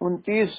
29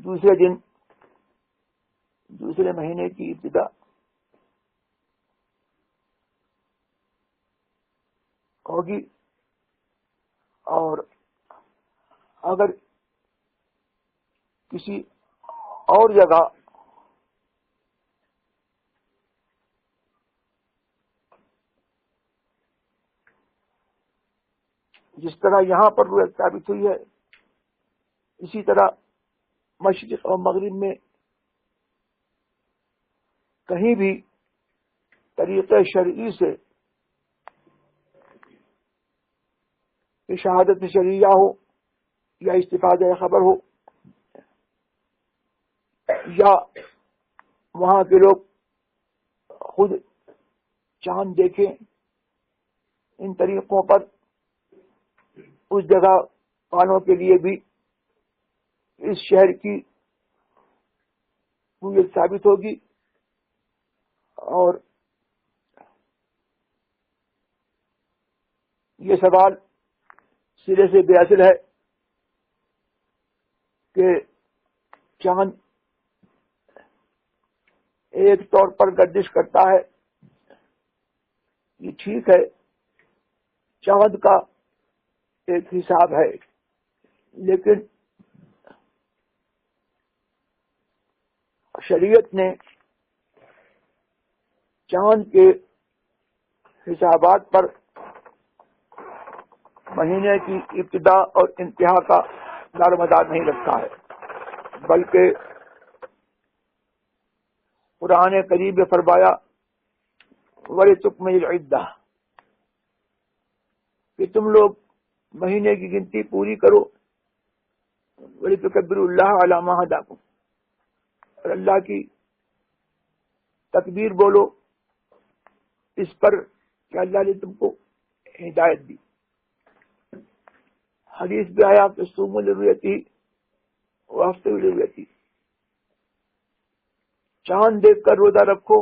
دوسرے مہینے کی ابتدا ہوگی، اور اگر کسی اور جگہ جس طرح یہاں پر رویت ثابت ہوئی ہے، اسی طرح مشرق اور مغرب میں کہیں بھی طریقے شرعی سے شہادت شرعیہ ہو یا استفادہ خبر ہو، یا وہاں کے لوگ خود چاند دیکھیں، ان طریقوں پر اس جگہ والوں کے لیے بھی اس شہر کی ہویت ثابت ہوگی، اور یہ سوال سرے سے بے اصل ہے کہ چاند ایک طور پر گردش کرتا ہے، یہ ٹھیک ہے، چاند کا ایک حساب ہے، لیکن شریعت نے چاند کے حسابات پر مہینے کی ابتدا اور انتہا کا دار مدار نہیں رکھا ہے، بلکہ قرآن کریم میں فرمایا وَلِتُكْمِلُوا الْعِدَّةَ، کہ تم لوگ مہینے کی گنتی پوری کرو، وَلِتُكَبِّرُوا اللَّهَ عَلَى مَا هَدَاكُمْ، اور اللہ کی تکبیر بولو اس پر کہ اللہ نے تم کو ہدایت دی۔ حدیث بھی آیا کہ صوموا لرؤیتہ وافطروا لرؤیتہ، چاند دیکھ کر روزہ رکھو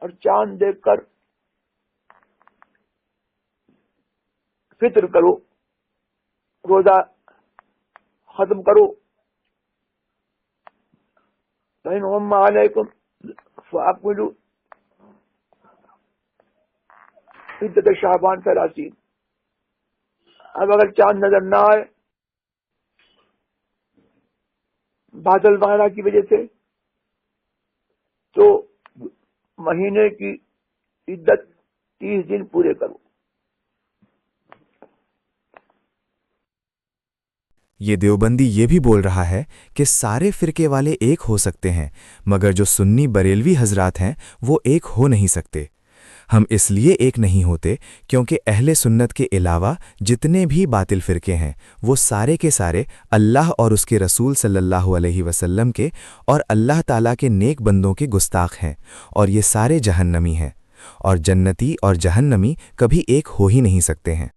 اور چاند دیکھ کر فطر کرو، روزہ ختم کرو۔ فإن غم علیکم فأکملوا عدۃ شعبان 30۔ اب اگر چاند نظر نہ آئے بادل وغیرہ کی وجہ سے، تو مہینے کی عدت 30 دن پورے کرو۔ یہ دیوبندی یہ بھی بول رہا ہے کہ سارے فرقے والے ایک ہو سکتے ہیں، مگر جو سنی بریلوی حضرات ہیں وہ ایک ہو نہیں سکتے۔ ہم اس لیے ایک نہیں ہوتے کیونکہ اہل سنت کے علاوہ جتنے بھی باطل فرقے ہیں وہ سارے کے سارے اللہ اور اس کے رسول صلی اللہ علیہ وسلم کے اور اللہ تعالیٰ کے نیک بندوں کے گستاخ ہیں، اور یہ سارے جہنمی ہیں، اور جنتی اور جہنمی کبھی ایک ہو ہی نہیں سکتے ہیں۔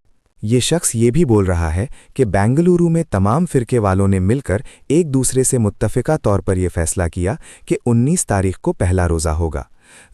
یہ شخص یہ بھی بول رہا ہے کہ بنگلورو میں تمام فرقے والوں نے مل کر ایک دوسرے سے متفقہ طور پر یہ فیصلہ کیا کہ 19 تاریخ کو پہلا روزہ ہوگا۔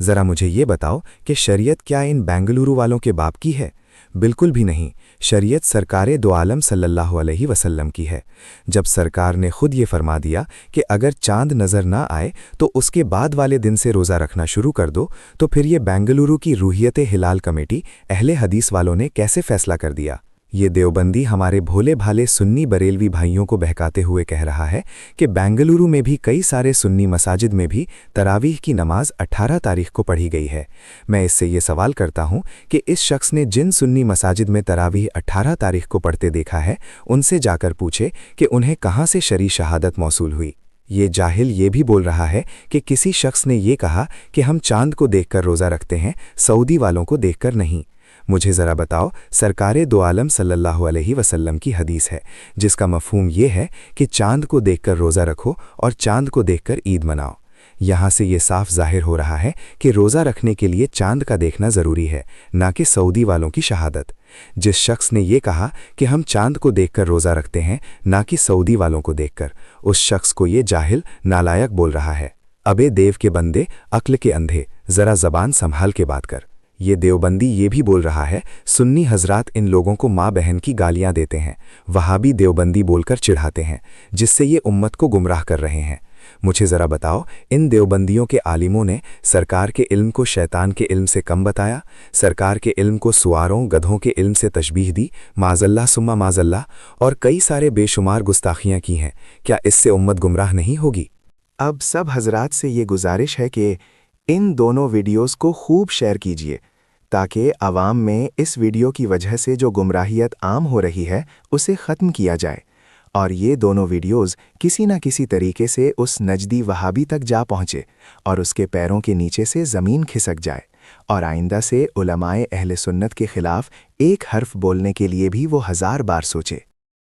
ذرا مجھے یہ بتاؤ کہ شریعت کیا ان بنگلورو والوں کے باپ کی ہے؟ بالکل بھی نہیں، شریعت سرکار دو عالم صلی اللہ علیہ وسلم کی ہے۔ جب سرکار نے خود یہ فرما دیا کہ اگر چاند نظر نہ آئے تو اس کے بعد والے دن سے روزہ رکھنا شروع کر دو، تو پھر یہ بنگلورو کی روحیت ہلال کمیٹی اہل حدیث والوں نے کیسے فیصلہ کر دیا؟ یہ دیوبندی ہمارے بھولے بھالے سنی بریلوی بھائیوں کو بہکاتے ہوئے کہہ رہا ہے کہ بنگلورو میں بھی کئی سارے سنی مساجد میں بھی تراویح کی نماز 18 تاریخ کو پڑھی گئی ہے۔ میں اس سے یہ سوال کرتا ہوں کہ اس شخص نے جن سنی مساجد میں تراویح 18 تاریخ کو پڑھتے دیکھا ہے ان سے جا کر پوچھے کہ انہیں کہاں سے شرعی شہادت موصول ہوئی۔ یہ جاہل یہ بھی بول رہا ہے کہ کسی شخص نے یہ کہا کہ ہم چاند کو دیکھ کر روزہ رکھتے ہیں، سعودی والوں کو دیکھ کر نہیں۔ مجھے ذرا بتاؤ، سرکار دو عالم صلی اللہ علیہ وسلم کی حدیث ہے جس کا مفہوم یہ ہے کہ چاند کو دیکھ کر روزہ رکھو اور چاند کو دیکھ کر عید مناؤ۔ یہاں سے یہ صاف ظاہر ہو رہا ہے کہ روزہ رکھنے کے لیے چاند کا دیکھنا ضروری ہے، نہ کہ سعودی والوں کی شہادت۔ جس شخص نے یہ کہا کہ ہم چاند کو دیکھ کر روزہ رکھتے ہیں نہ کہ سعودی والوں کو دیکھ کر، اس شخص کو یہ جاہل نالائق بول رہا ہے۔ ابے دیو کے بندے، عقل کے اندھے، ذرا زبان سنبھال کے بات کر۔ یہ دیوبندی یہ بھی بول رہا ہے سنی حضرات ان لوگوں کو ماں بہن کی گالیاں دیتے ہیں، وہابی دیوبندی بول کر چڑھاتے ہیں، جس سے یہ امت کو گمراہ کر رہے ہیں۔ مجھے ذرا بتاؤ، ان دیوبندیوں کے عالموں نے سرکار کے علم کو شیطان کے علم سے کم بتایا؟ سرکار کے علم کو سواروں گدھوں کے علم سے تشبیہ دی، معاذ اللہ ثم معاذ اللہ، اور کئی سارے بے شمار گستاخیاں کی ہیں۔ کیا اس سے امت گمراہ نہیں ہوگی؟ اب سب حضرات سے یہ گزارش ہے کہ ان دونوں ویڈیوز کو خوب شیئر کیجیے تاکہ عوام میں اس ویڈیو کی وجہ سے جو گمراہیت عام ہو رہی ہے اسے ختم کیا جائے، اور یہ دونوں ویڈیوز کسی نہ کسی طریقے سے اس نجدی وہابی تک جا پہنچے اور اس کے پیروں کے نیچے سے زمین کھسک جائے، اور آئندہ سے علماء اہل سنت کے خلاف ایک حرف بولنے کے لیے بھی وہ 1000 بار سوچے۔